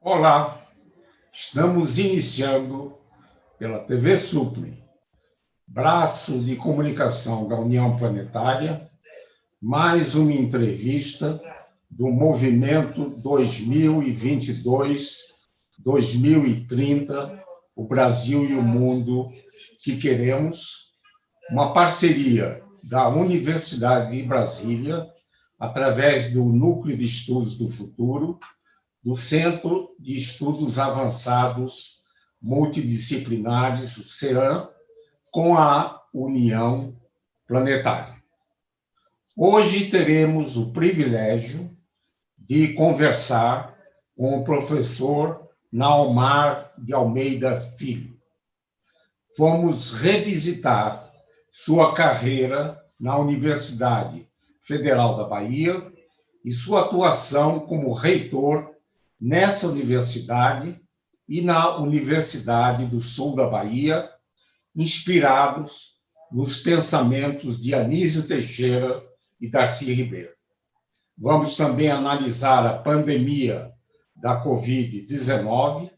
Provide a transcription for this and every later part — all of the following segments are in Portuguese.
Olá, estamos iniciando pela TV Supre, braço de comunicação da União Planetária, mais uma entrevista do Movimento 2022-2030, o Brasil e o Mundo que queremos, uma parceria da Universidade de Brasília, através do Núcleo de Estudos do Futuro, do Centro de Estudos Avançados Multidisciplinares, o CEAM, com a União Planetária. Hoje teremos o privilégio de conversar com o professor Naomar de Almeida Filho. Vamos revisitar sua carreira na Universidade Federal da Bahia e sua atuação como reitor nessa universidade e na Universidade do Sul da Bahia, inspirados nos pensamentos de Anísio Teixeira e Darcy Ribeiro. Vamos também analisar a pandemia da Covid-19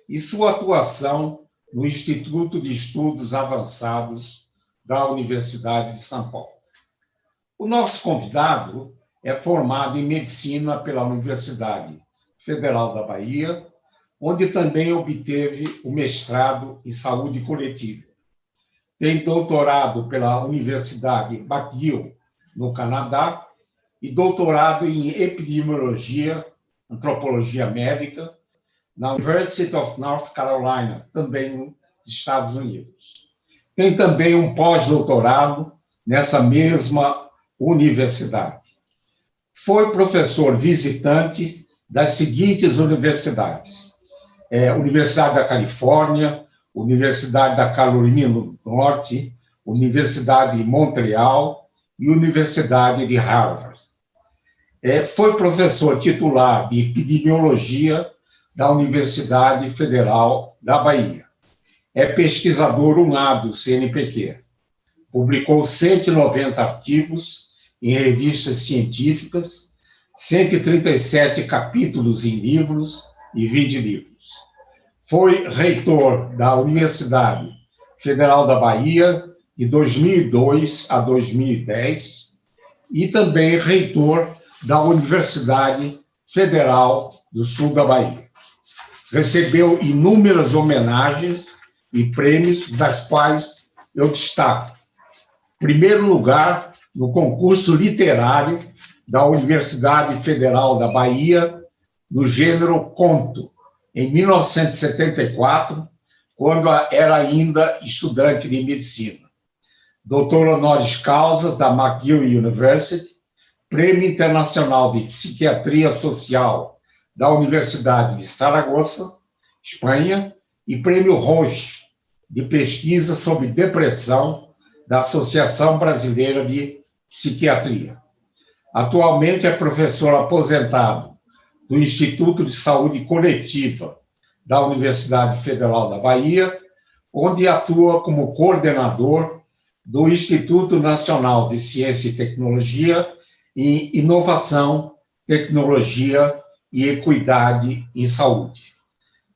e sua atuação no Instituto de Estudos Avançados da Universidade de São Paulo. O nosso convidado é formado em Medicina pela Universidade Federal da Bahia, onde também obteve o mestrado em Saúde Coletiva. Tem doutorado pela Universidade McGill, no Canadá, e doutorado em Epidemiologia, Antropologia Médica, na University of North Carolina, também nos Estados Unidos. Tem também um pós-doutorado nessa mesma universidade. Foi professor visitante das seguintes universidades: Universidade da Califórnia, Universidade da Carolina do Norte, Universidade de Montreal e Universidade de Harvard. Foi professor titular de Epidemiologia da Universidade Federal da Bahia. É pesquisador UNAB do CNPq. Publicou 190 artigos em revistas científicas, 137 capítulos em livros e 20 livros. Foi reitor da Universidade Federal da Bahia de 2002 a 2010 e também reitor da Universidade Federal do Sul da Bahia. Recebeu inúmeras homenagens e prêmios, das quais eu destaco: primeiro lugar no concurso literário da Universidade Federal da Bahia, no gênero conto, em 1974, quando era ainda estudante de medicina. Doutor honoris causa da McGill University, Prêmio Internacional de Psiquiatria Social da Universidade de Saragoça, Espanha, e Prêmio Roche de Pesquisa sobre Depressão da Associação Brasileira de Psiquiatria. Atualmente é professor aposentado do Instituto de Saúde Coletiva da Universidade Federal da Bahia, onde atua como coordenador do Instituto Nacional de Ciência e Tecnologia e Inovação, Tecnologia e Equidade em Saúde.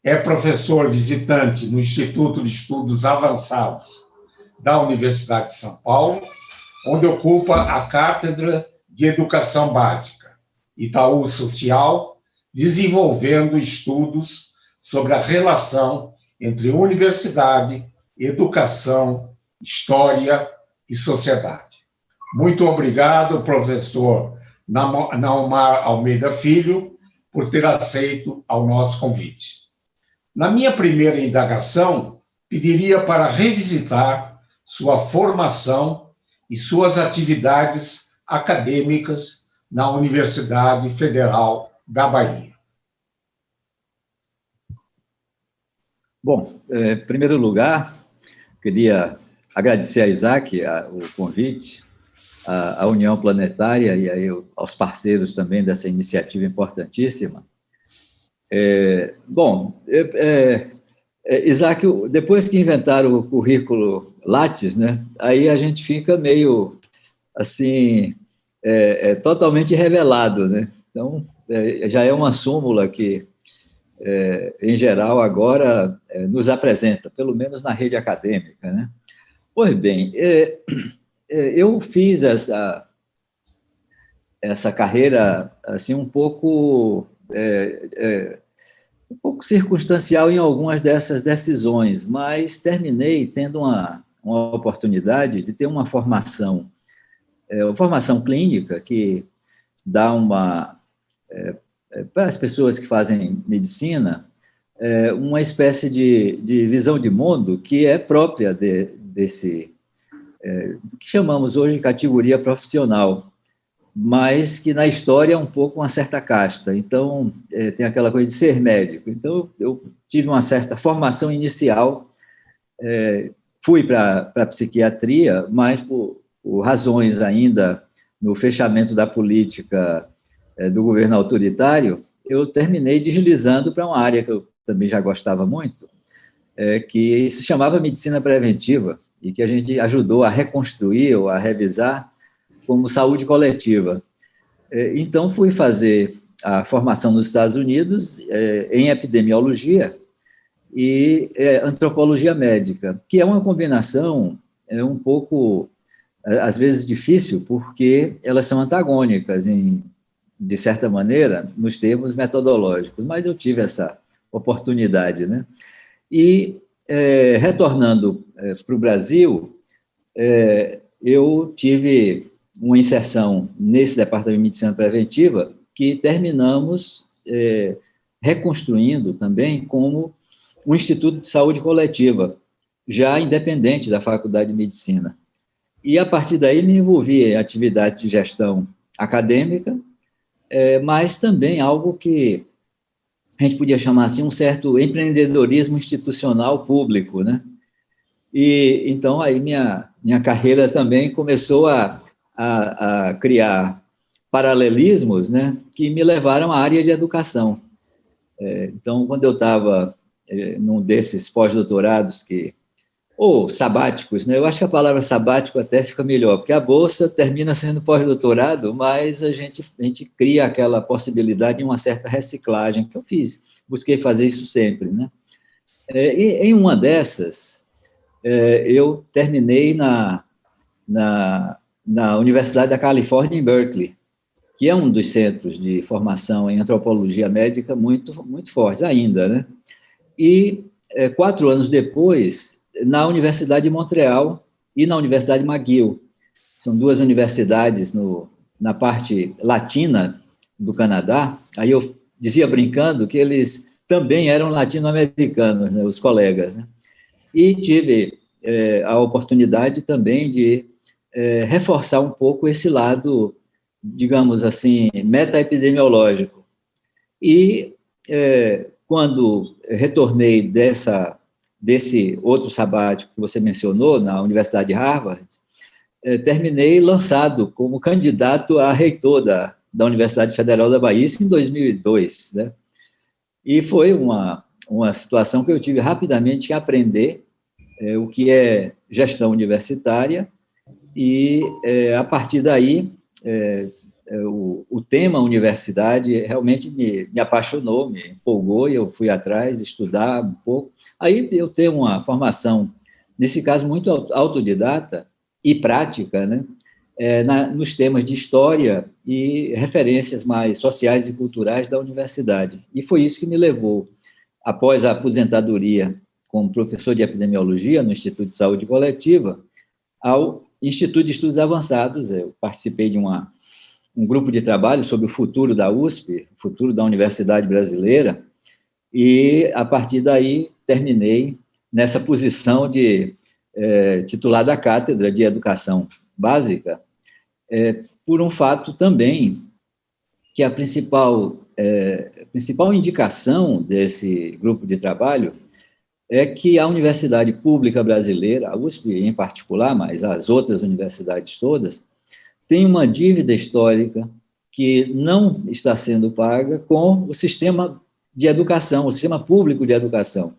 É professor visitante no Instituto de Estudos Avançados da Universidade de São Paulo, onde ocupa a Cátedra de Educação Básica, Itaú Social, desenvolvendo estudos sobre a relação entre universidade, educação, história e sociedade. Muito obrigado, professor Naomar Almeida Filho, por ter aceito ao nosso convite. Na minha primeira indagação, pediria para revisitar sua formação e suas atividades acadêmicas na Universidade Federal da Bahia. Bom, em primeiro lugar, queria agradecer a Isaac o convite, à União Planetária e aí aos parceiros também dessa iniciativa importantíssima. Isaac, depois que inventaram o currículo Lattes, né, aí a gente fica meio, assim, totalmente revelado, né? Então, já é uma súmula que em geral, agora nos apresenta, pelo menos na rede acadêmica, né? Pois bem, eu fiz essa carreira assim um pouco circunstancial em algumas dessas decisões, mas terminei tendo uma oportunidade de ter uma formação clínica que dá para as pessoas que fazem medicina, uma espécie de visão de mundo que é própria desse, que chamamos hoje de categoria profissional, mas que na história é um pouco uma certa casta. Então, tem aquela coisa de ser médico. Então, eu tive uma certa formação inicial, fui para a psiquiatria, mas por razões ainda no fechamento da política do governo autoritário, eu terminei deslizando para uma área que eu também já gostava muito, que se chamava medicina preventiva, e que a gente ajudou a reconstruir ou a revisar como saúde coletiva. Então, fui fazer a formação nos Estados Unidos em epidemiologia e antropologia médica, que é uma combinação um pouco, às vezes, difícil, porque elas são antagônicas, de certa maneira, nos termos metodológicos, mas eu tive essa oportunidade, né? E, retornando para o Brasil, eu tive uma inserção nesse departamento de medicina preventiva que terminamos reconstruindo também como um instituto de saúde coletiva, já independente da Faculdade de Medicina. E, a partir daí, me envolvi em atividade de gestão acadêmica, mas também algo que a gente podia chamar assim um certo empreendedorismo institucional público, né? E então aí minha carreira também começou a criar paralelismos, né, que me levaram à área de educação. Então, quando eu estava num desses pós-doutorados ou sabáticos, né, eu acho que a palavra sabático até fica melhor, porque a bolsa termina sendo pós-doutorado, mas a gente cria aquela possibilidade de uma certa reciclagem, que eu fiz, busquei fazer isso sempre, né. E em uma dessas, eu terminei na Universidade da Califórnia, em Berkeley, que é um dos centros de formação em antropologia médica muito, muito fortes ainda, né? E 4 anos depois, na Universidade de Montreal e na Universidade McGill, são 2 universidades na parte latina do Canadá. Aí eu dizia brincando que eles também eram latino-americanos, né, os colegas, né? E tive a oportunidade também de reforçar um pouco esse lado, digamos assim, meta-epidemiológico. E quando retornei desse outro sabático que você mencionou, na Universidade de Harvard, terminei lançado como candidato a reitor da Universidade Federal da Bahia, isso em 2002, né? E foi uma situação que eu tive rapidamente que aprender o que é gestão universitária, e, a partir daí, o tema universidade realmente me apaixonou, me empolgou, e eu fui atrás, estudar um pouco. Aí eu tenho uma formação, nesse caso, muito autodidata e prática, né, nos temas de história e referências mais sociais e culturais da universidade. E foi isso que me levou, após a aposentadoria como professor de epidemiologia no Instituto de Saúde Coletiva, ao Instituto de Estudos Avançados. Eu participei de um grupo de trabalho sobre o futuro da USP, o futuro da Universidade Brasileira, e, a partir daí, terminei nessa posição de titular da Cátedra de Educação Básica, por um fato também que a principal indicação desse grupo de trabalho é que a Universidade Pública Brasileira, a USP em particular, mas as outras universidades todas, tem uma dívida histórica que não está sendo paga com o sistema de educação, o sistema público de educação.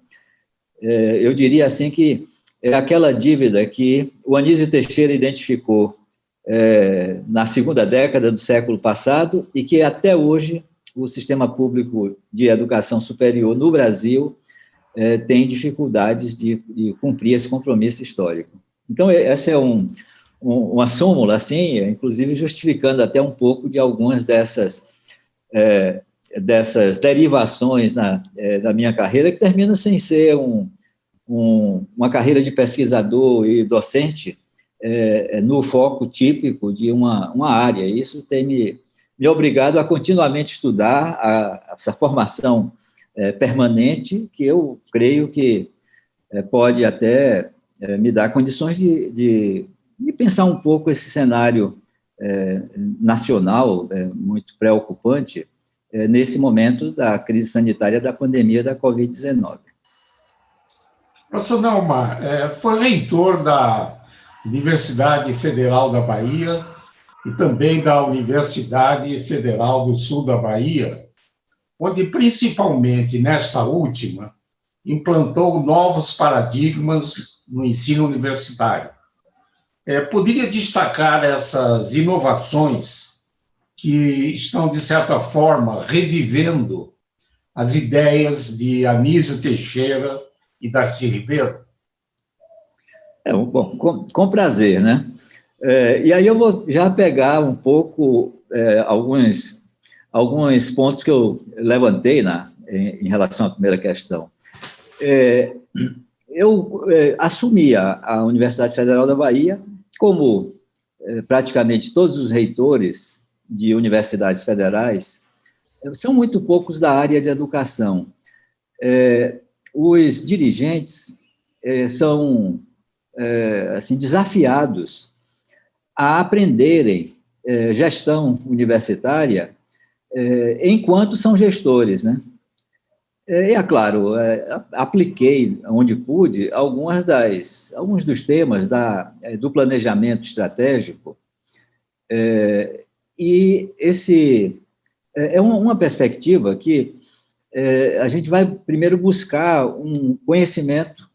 Eu diria assim que é aquela dívida que o Anísio Teixeira identificou na segunda década do século passado e que até hoje o sistema público de educação superior no Brasil tem dificuldades de cumprir esse compromisso histórico. Então, essa é uma súmula, assim, inclusive justificando até um pouco de algumas dessas derivações da minha carreira, que termina sem ser uma carreira de pesquisador e docente no foco típico de uma área. Isso tem me obrigado a continuamente estudar essa formação permanente, que eu creio que pode até me dar condições de pensar um pouco esse cenário nacional muito preocupante nesse momento da crise sanitária da pandemia da Covid-19. Professor Neumar, foi reitor da Universidade Federal da Bahia e também da Universidade Federal do Sul da Bahia, onde, principalmente nesta última, implantou novos paradigmas no ensino universitário. Poderia destacar essas inovações que estão, de certa forma, revivendo as ideias de Anísio Teixeira e Darcy Ribeiro? Bom, com prazer, né? E aí eu vou já pegar um pouco alguns pontos que eu levantei em relação à primeira questão. Eu assumi a Universidade Federal da Bahia, como praticamente todos os reitores de universidades federais, são muito poucos da área de educação. Os dirigentes são assim, desafiados a aprenderem gestão universitária enquanto são gestores, né? E, é claro, apliquei, onde pude, alguns dos temas do planejamento estratégico, e esse é uma perspectiva que a gente vai primeiro buscar um conhecimento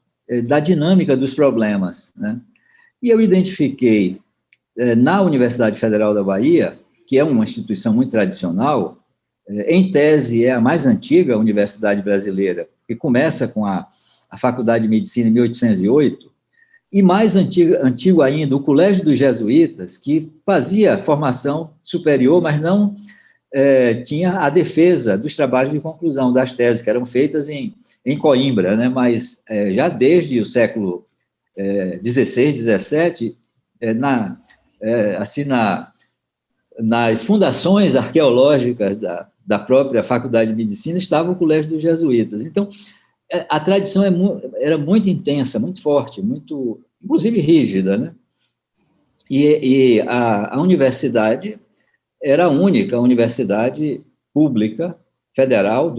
da dinâmica dos problemas, né? E eu identifiquei na Universidade Federal da Bahia, que é uma instituição muito tradicional, em tese é a mais antiga universidade brasileira, que começa com a Faculdade de Medicina em 1808, e mais antigo ainda, o Colégio dos Jesuítas, que fazia formação superior, mas não tinha a defesa dos trabalhos de conclusão das teses, que eram feitas em Coimbra, né? Mas já desde o século XVI, XVII, nas fundações arqueológicas da própria Faculdade de Medicina estava o Colégio dos Jesuítas. Então, a tradição era muito intensa, muito forte, muito, inclusive, rígida, né? E a universidade era a única universidade pública federal,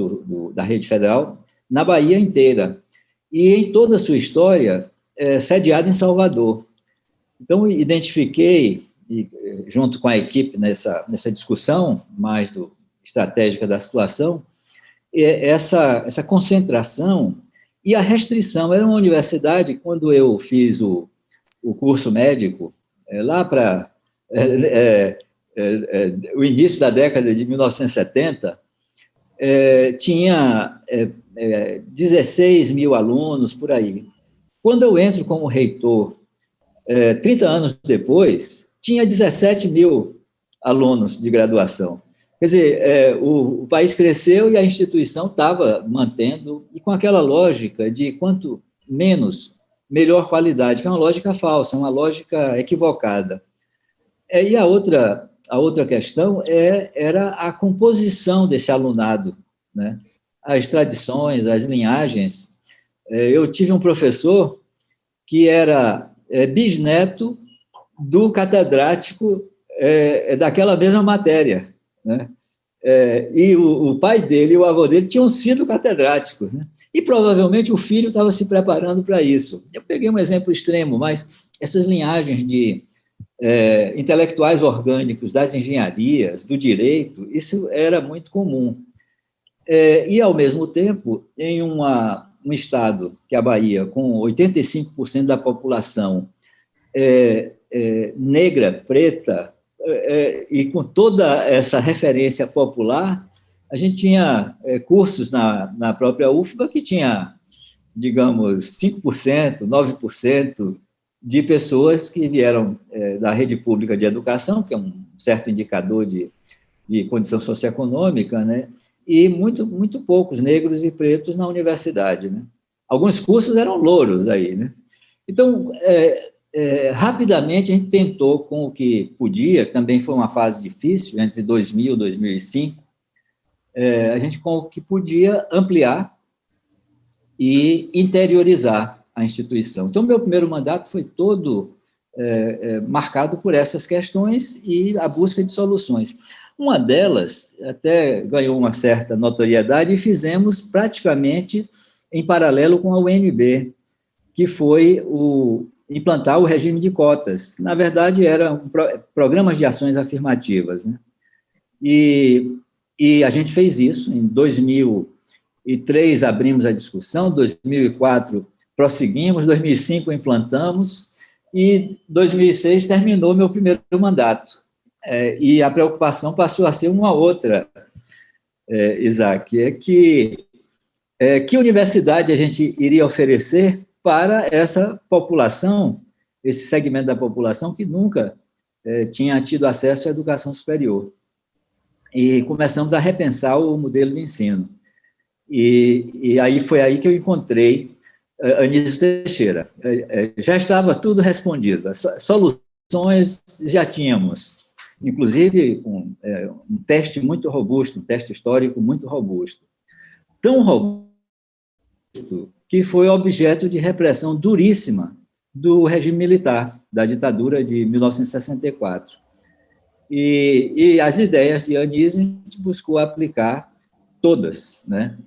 da rede federal, na Bahia inteira. E em toda a sua história, sediada em Salvador. Então, identifiquei, junto com a equipe nessa discussão mais estratégica da situação, essa concentração e a restrição. Era uma universidade, quando eu fiz o curso médico, lá para o início da década de 1970, tinha 16 mil alunos, por aí. Quando eu entro como reitor, 30 anos depois, tinha 17 mil alunos de graduação. Quer dizer, o país cresceu e a instituição estava mantendo, e com aquela lógica de quanto menos, melhor qualidade, que é uma lógica falsa, uma lógica equivocada. E a outra questão era a composição desse alunado, né? As tradições, as linhagens. Eu tive um professor que era bisneto do catedrático daquela mesma matéria, né? E o pai dele e o avô dele tinham sido catedráticos, né? E provavelmente o filho estava se preparando para isso. Eu peguei um exemplo extremo, mas essas linhagens de intelectuais orgânicos das engenharias, do direito, isso era muito comum. E, ao mesmo tempo, em um estado, que é a Bahia, com 85% da população negra, preta, e com toda essa referência popular, a gente tinha cursos na própria UFBA que tinha, digamos, 5%, 9% de pessoas que vieram da rede pública de educação, que é um certo indicador de condição socioeconômica, né? E muito poucos negros e pretos na universidade, né? Alguns cursos eram louros aí, né? Então, rapidamente a gente tentou com o que podia, também foi uma fase difícil, entre 2000 e 2005, a gente com o que podia ampliar e interiorizar a instituição. Então, meu primeiro mandato foi todo marcado por essas questões e a busca de soluções. Uma delas até ganhou uma certa notoriedade e fizemos praticamente em paralelo com a UNB, que foi implantar o regime de cotas. Na verdade, eram programas de ações afirmativas, né? E a gente fez isso. Em 2003 abrimos a discussão, 2004 prosseguimos, 2005 implantamos, e 2006 terminou meu primeiro mandato. E a preocupação passou a ser uma outra, Isaac, que universidade a gente iria oferecer para essa população, esse segmento da população que nunca tinha tido acesso à educação superior. E começamos a repensar o modelo de ensino. E aí foi aí que eu encontrei Anísio Teixeira. Já estava tudo respondido, as soluções já tínhamos, inclusive um teste muito robusto, um teste histórico muito robusto. Tão robusto que foi objeto de repressão duríssima do regime militar, da ditadura de 1964. E as ideias de Anísio a gente buscou aplicar todas, né?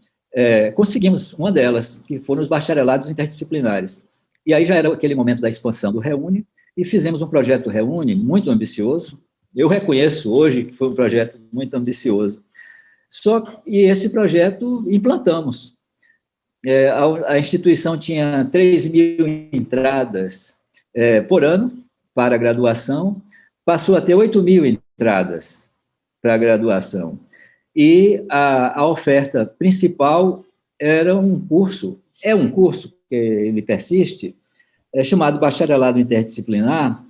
Conseguimos uma delas, que foram os bacharelados interdisciplinares. E aí já era aquele momento da expansão do Reúne, e fizemos um projeto Reúne muito ambicioso. Eu reconheço hoje que foi um projeto muito ambicioso. E esse projeto implantamos. A instituição tinha 3.000 entradas por ano para a graduação, passou a ter 8.000 entradas para a graduação. E a oferta principal era um curso que ele persiste, chamado Bacharelado Interdisciplinar,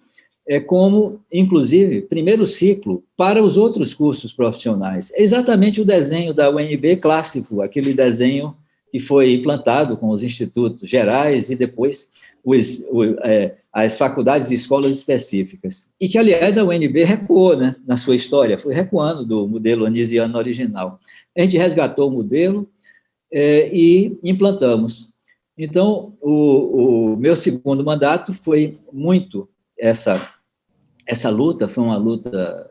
como, inclusive, primeiro ciclo para os outros cursos profissionais. É exatamente o desenho da UNB clássico, aquele desenho que foi implantado com os institutos gerais e depois as faculdades e escolas específicas. E que, aliás, a UNB recuou, né, na sua história, foi recuando do modelo anisiano original. A gente resgatou o modelo e implantamos. Então, o meu segundo mandato foi muito essa luta, foi uma luta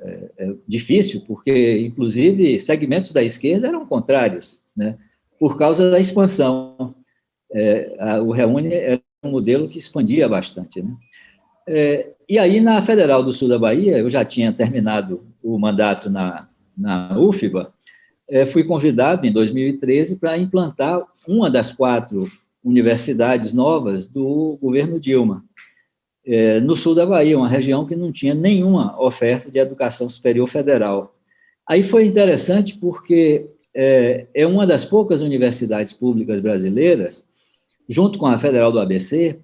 difícil, porque, inclusive, segmentos da esquerda eram contrários, né, por causa da expansão. O Reúne era um modelo que expandia bastante, né? E aí, na Federal do Sul da Bahia, eu já tinha terminado o mandato na UFBA, fui convidado, em 2013, para implantar uma das 4 universidades novas do governo Dilma, no sul da Bahia, uma região que não tinha nenhuma oferta de educação superior federal. Aí foi interessante porque é uma das poucas universidades públicas brasileiras, junto com a Federal do ABC,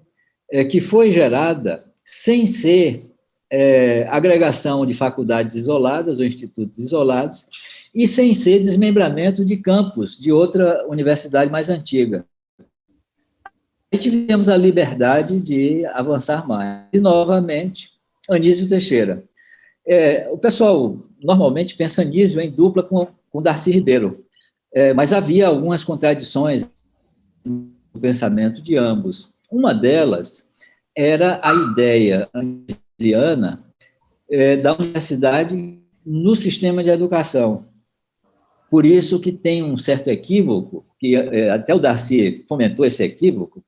que foi gerada sem ser agregação de faculdades isoladas ou institutos isolados e sem ser desmembramento de campus de outra universidade mais antiga. E tivemos a liberdade de avançar mais. E, novamente, Anísio Teixeira. O pessoal normalmente pensa Anísio em dupla com Darcy Ribeiro, mas havia algumas contradições no pensamento de ambos. Uma delas era a ideia anisiana da universidade no sistema de educação. Por isso que tem um certo equívoco, que até o Darcy fomentou esse equívoco,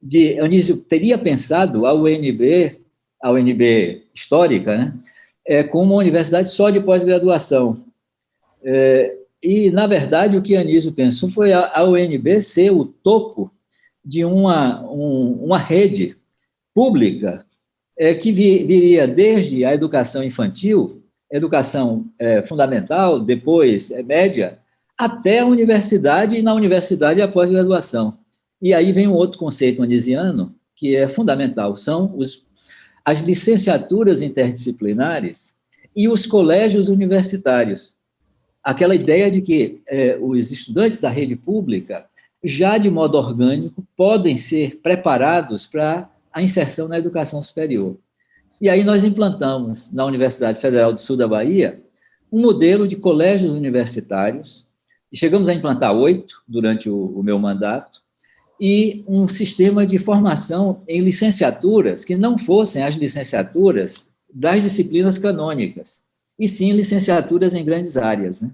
de Anísio teria pensado a UNB histórica, né, como uma universidade só de pós-graduação. E, na verdade, o que Anísio pensou foi a UNB ser o topo de uma rede pública que viria desde a educação infantil, educação fundamental, depois média, até a universidade, e na universidade a pós-graduação. E aí vem um outro conceito manisiano, que é fundamental, são as licenciaturas interdisciplinares e os colégios universitários. Aquela ideia de que os estudantes da rede pública, já de modo orgânico, podem ser preparados para a inserção na educação superior. E aí nós implantamos, na Universidade Federal do Sul da Bahia, um modelo de colégios universitários, e chegamos a implantar 8 durante o meu mandato, e um sistema de formação em licenciaturas que não fossem as licenciaturas das disciplinas canônicas, e sim licenciaturas em grandes áreas, né?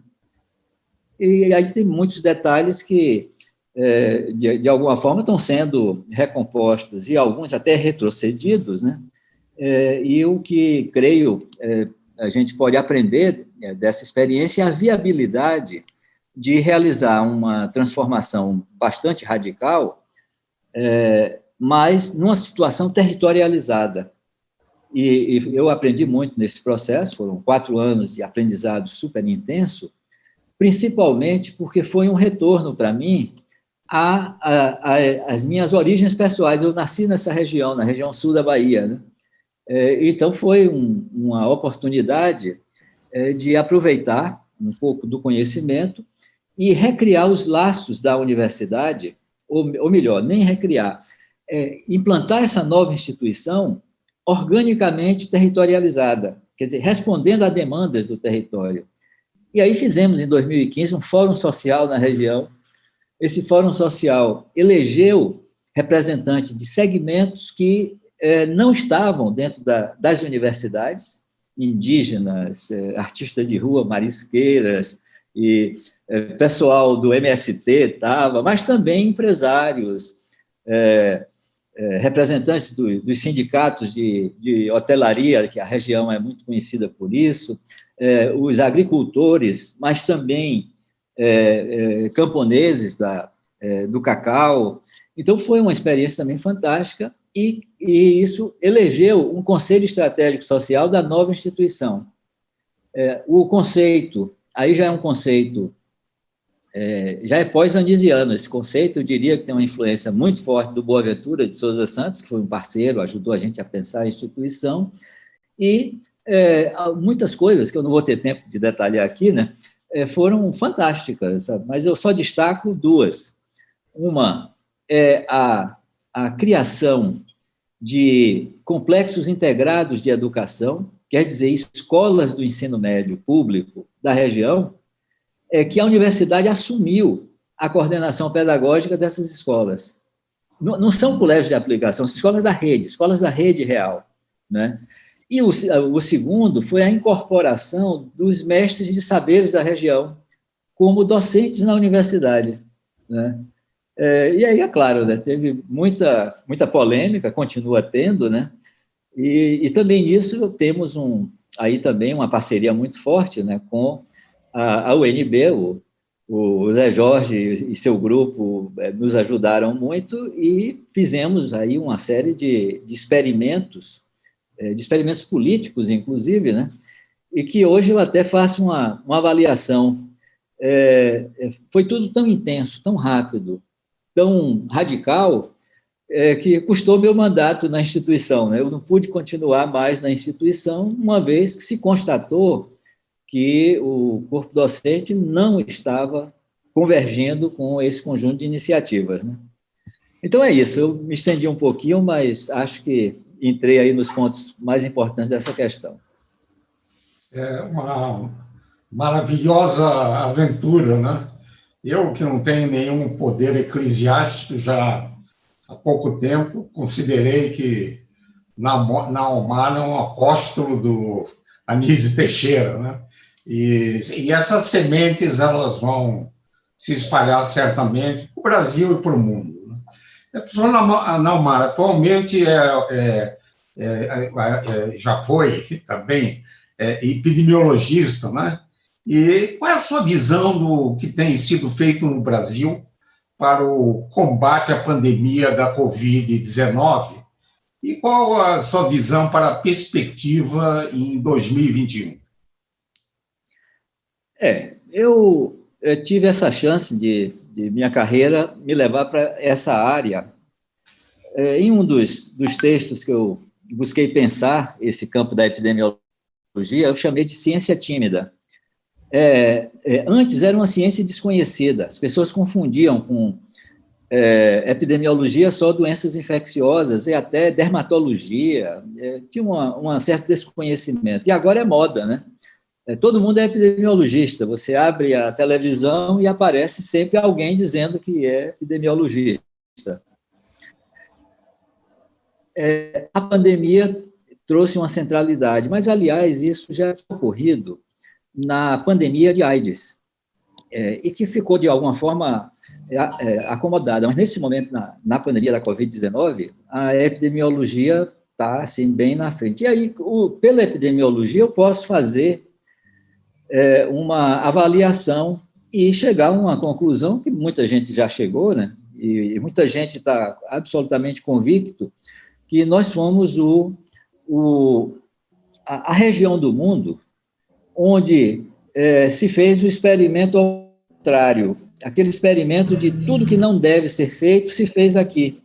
E aí tem muitos detalhes que, de alguma forma, estão sendo recompostos, e alguns até retrocedidos, né? E o que, creio, a gente pode aprender dessa experiência é a viabilidade de realizar uma transformação bastante radical, mas numa situação territorializada. E eu aprendi muito nesse processo, foram 4 anos de aprendizado super intenso, principalmente porque foi um retorno para mim às minhas origens pessoais. Eu nasci nessa região, na região sul da Bahia, né? Então, foi uma oportunidade de aproveitar um pouco do conhecimento e recriar os laços da universidade, ou melhor, nem recriar, implantar essa nova instituição organicamente territorializada, quer dizer, respondendo a demandas do território. E aí fizemos, em 2015, um fórum social na região. Esse fórum social elegeu representantes de segmentos que não estavam dentro das universidades, indígenas, artistas de rua, marisqueiras, e pessoal do MST estava, mas também empresários, representantes dos sindicatos de hotelaria, que a região é muito conhecida por isso, os agricultores, mas também camponeses do cacau. Então, foi uma experiência também fantástica, e isso elegeu um conselho estratégico social da nova instituição. O conceito, aí já é um conceito, já é pós-anisiano, esse conceito, eu diria que tem uma influência muito forte do Boaventura de Souza Santos, que foi um parceiro, ajudou a gente a pensar a instituição, e muitas coisas, que eu não vou ter tempo de detalhar aqui, né, foram fantásticas, sabe? Mas eu só destaco 2. Uma é a criação de complexos integrados de educação, quer dizer, escolas do ensino médio público da região, que a universidade assumiu a coordenação pedagógica dessas escolas. Não são colégios de aplicação, são escolas da rede real, né? E o segundo foi a incorporação dos mestres de saberes da região como docentes na universidade, né? E aí, é claro, né, teve muita polêmica, continua tendo, né? E também nisso temos aí também uma parceria muito forte, né, com a UNB, o Zé Jorge e seu grupo nos ajudaram muito, e fizemos aí uma série de experimentos políticos, inclusive, né, e que hoje eu até faço uma avaliação. Foi tudo tão intenso, tão rápido, tão radical, que custou meu mandato na instituição, né? Eu não pude continuar mais na instituição, uma vez que se constatou que o corpo docente não estava convergindo com esse conjunto de iniciativas, né? Então é isso, eu me estendi um pouquinho, mas acho que entrei aí nos pontos mais importantes dessa questão. É uma maravilhosa aventura, né? Eu, que não tenho nenhum poder eclesiástico, já há pouco tempo, considerei que Naumar é um apóstolo do Anísio Teixeira, né? E essas sementes, elas vão se espalhar certamente para o Brasil e para o mundo, né? A professora Naumar atualmente já foi também epidemiologista, né? E qual é a sua visão do que tem sido feito no Brasil para o combate à pandemia da Covid-19? E qual a sua visão para a perspectiva em 2021? Eu tive essa chance de minha carreira me levar para essa área. Em um dos textos que eu busquei pensar esse campo da epidemiologia, eu chamei de ciência tímida. Antes era uma ciência desconhecida, as pessoas confundiam com epidemiologia só doenças infecciosas e até dermatologia, tinha um certo desconhecimento, e agora é moda, né? Todo mundo é epidemiologista, você abre a televisão e aparece sempre alguém dizendo que é epidemiologista. A pandemia trouxe uma centralidade, mas, aliás, isso já tinha ocorrido na pandemia de AIDS, e que ficou, de alguma forma, acomodada. Mas, nesse momento, na pandemia da Covid-19, a epidemiologia está, assim, bem na frente. E aí, pela epidemiologia, eu posso fazer uma avaliação e chegar a uma conclusão que muita gente já chegou, né? E muita gente está absolutamente convicto que nós somos a região do mundo onde se fez o experimento ao contrário, aquele experimento de tudo que não deve ser feito se fez aqui.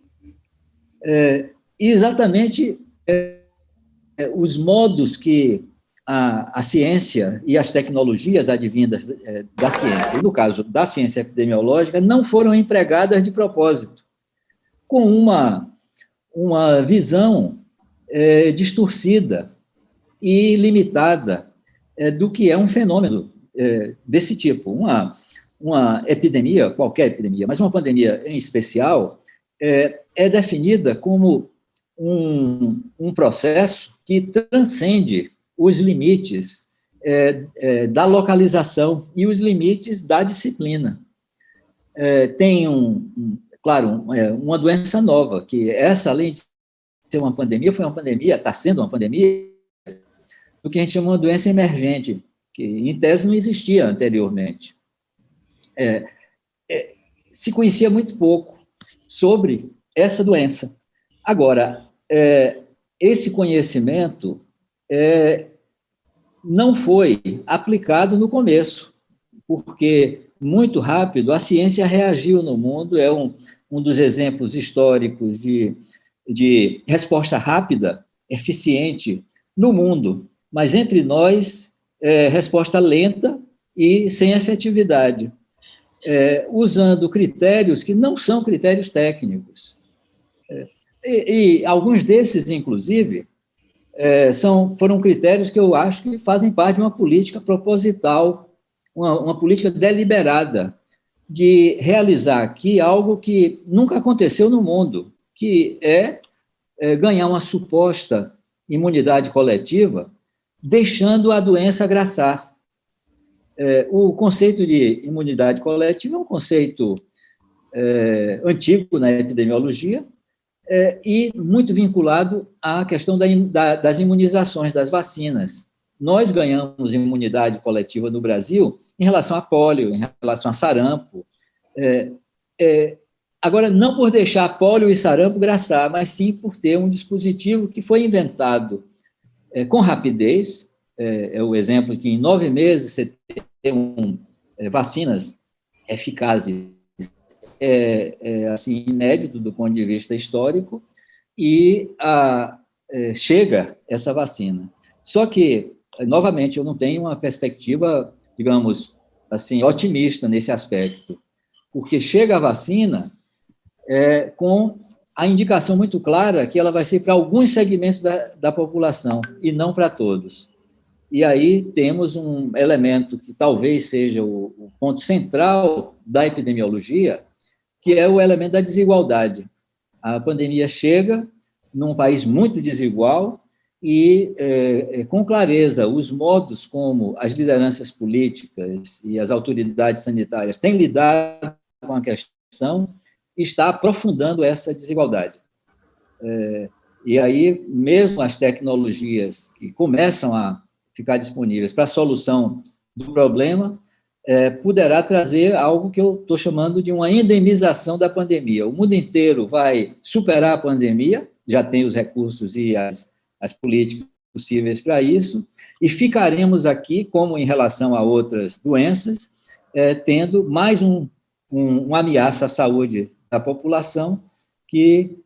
Exatamente os modos que a ciência e as tecnologias advindas da ciência, e no caso da ciência epidemiológica, não foram empregadas de propósito, com uma visão distorcida e limitada do que é um fenômeno desse tipo. Uma epidemia, qualquer epidemia, mas uma pandemia em especial, é definida como um processo que transcende os limites da localização e os limites da disciplina. Tem, claro, uma doença nova, que essa, além de ser uma pandemia, foi uma pandemia, está sendo uma pandemia, do que a gente chama de uma doença emergente, que, em tese, não existia anteriormente. Se conhecia muito pouco sobre essa doença. Agora, esse conhecimento não foi aplicado no começo, porque, muito rápido, a ciência reagiu no mundo, é um dos exemplos históricos de resposta rápida, eficiente no mundo, mas entre nós, resposta lenta e sem efetividade, usando critérios que não são critérios técnicos. E alguns desses, inclusive, foram critérios que eu acho que fazem parte de uma política proposital, uma política deliberada de realizar aqui algo que nunca aconteceu no mundo, que é ganhar uma suposta imunidade coletiva, deixando a doença agraçar. O conceito de imunidade coletiva é um conceito antigo na epidemiologia, e muito vinculado à questão das imunizações, das vacinas. Nós ganhamos imunidade coletiva no Brasil em relação a pólio, em relação a sarampo. Agora, não por deixar pólio e sarampo graçar, mas sim por ter um dispositivo que foi inventado com rapidez. É o exemplo que em 9 meses você tem vacinas eficazes, assim, inédito do ponto de vista histórico, e chega essa vacina. Só que, novamente, eu não tenho uma perspectiva, digamos, assim, otimista nesse aspecto, porque chega a vacina com a indicação muito clara que ela vai ser para alguns segmentos da população e não para todos. E aí temos um elemento que talvez seja o ponto central da epidemiologia, que é o elemento da desigualdade. A pandemia chega num país muito desigual e, com clareza, os modos como as lideranças políticas e as autoridades sanitárias têm lidado com a questão está aprofundando essa desigualdade. E aí, mesmo as tecnologias que começam a ficar disponíveis para a solução do problema, poderá trazer algo que eu estou chamando de uma endemização da pandemia. O mundo inteiro vai superar a pandemia, já tem os recursos e as políticas possíveis para isso, e ficaremos aqui, como em relação a outras doenças, tendo mais uma ameaça à saúde da população que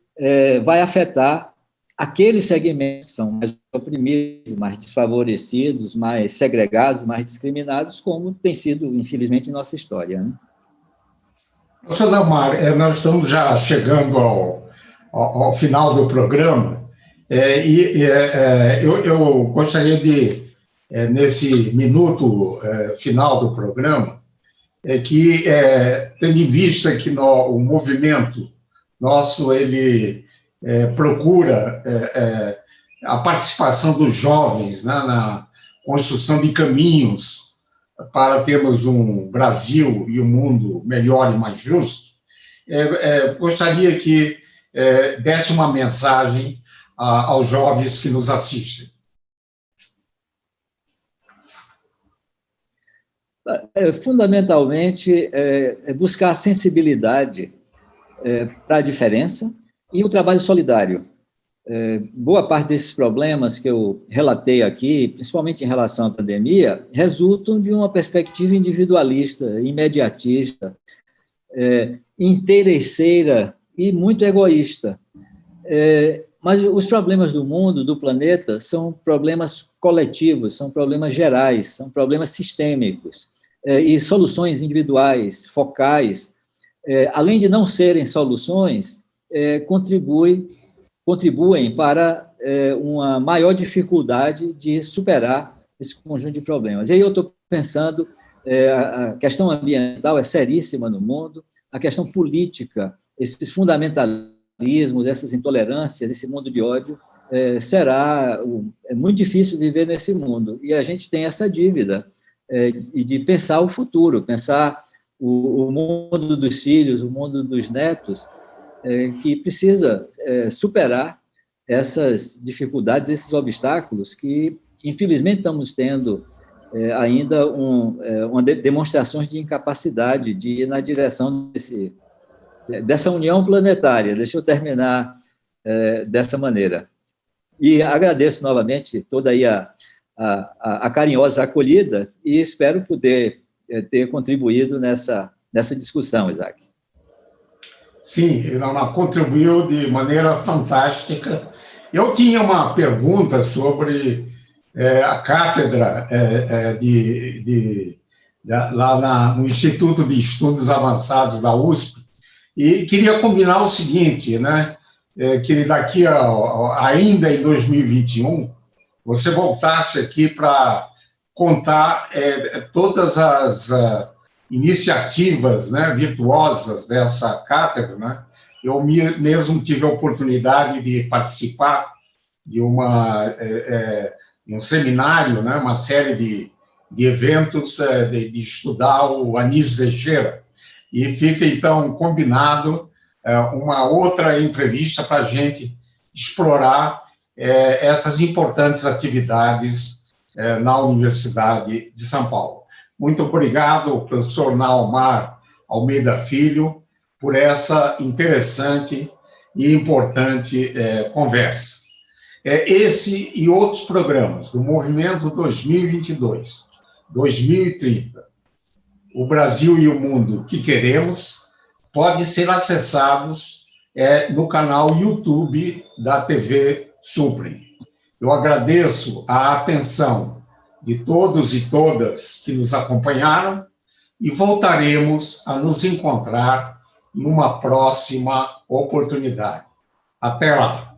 vai afetar aqueles segmentos que são mais oprimidos, mais desfavorecidos, mais segregados, mais discriminados, como tem sido, infelizmente, em nossa história, né? Professor Delmar, nós estamos já chegando ao final do programa, eu gostaria de, nesse minuto final do programa, tendo em vista que o movimento nosso, ele procura a participação dos jovens, né, na construção de caminhos para termos um Brasil e um mundo melhor e mais justo, gostaria que desse uma mensagem aos jovens que nos assistem. Fundamentalmente, buscar sensibilidade para a diferença e o trabalho solidário. Boa parte desses problemas que eu relatei aqui, principalmente em relação à pandemia, resultam de uma perspectiva individualista, imediatista, interesseira e muito egoísta. Mas os problemas do mundo, do planeta, são problemas coletivos, são problemas gerais, são problemas sistêmicos, e soluções individuais, focais, além de não serem soluções, contribuem para uma maior dificuldade de superar esse conjunto de problemas. E aí eu estou pensando, a questão ambiental é seríssima no mundo, a questão política, esses fundamentalismos, essas intolerâncias, esse mundo de ódio, é muito difícil viver nesse mundo. E a gente tem essa dívida de pensar o futuro, pensar o mundo dos filhos, o mundo dos netos, que precisa superar essas dificuldades, esses obstáculos que, infelizmente, estamos tendo ainda demonstrações de incapacidade de ir na direção dessa união planetária. Deixa eu terminar dessa maneira. E agradeço novamente toda aí a carinhosa acolhida e espero poder ter contribuído nessa discussão, Isaac. Sim, ela contribuiu de maneira fantástica. Eu tinha uma pergunta sobre a cátedra lá no Instituto de Estudos Avançados da USP, e queria combinar o seguinte, né? Que daqui ainda em 2021, você voltasse aqui para contar todas as iniciativas, né, virtuosas dessa cátedra, né? Eu mesmo tive a oportunidade de participar de um seminário, né, uma série de eventos de estudar o Anísio Teixeira, e fica, então, combinado uma outra entrevista para a gente explorar essas importantes atividades na Universidade de São Paulo. Muito obrigado, professor Naomar Almeida Filho, por essa interessante e importante conversa. Esse e outros programas do Movimento 2022-2030, o Brasil e o Mundo que Queremos, podem ser acessados no canal YouTube da TV Suprem. Eu agradeço a atenção de todos e todas que nos acompanharam e voltaremos a nos encontrar em uma próxima oportunidade. Até lá!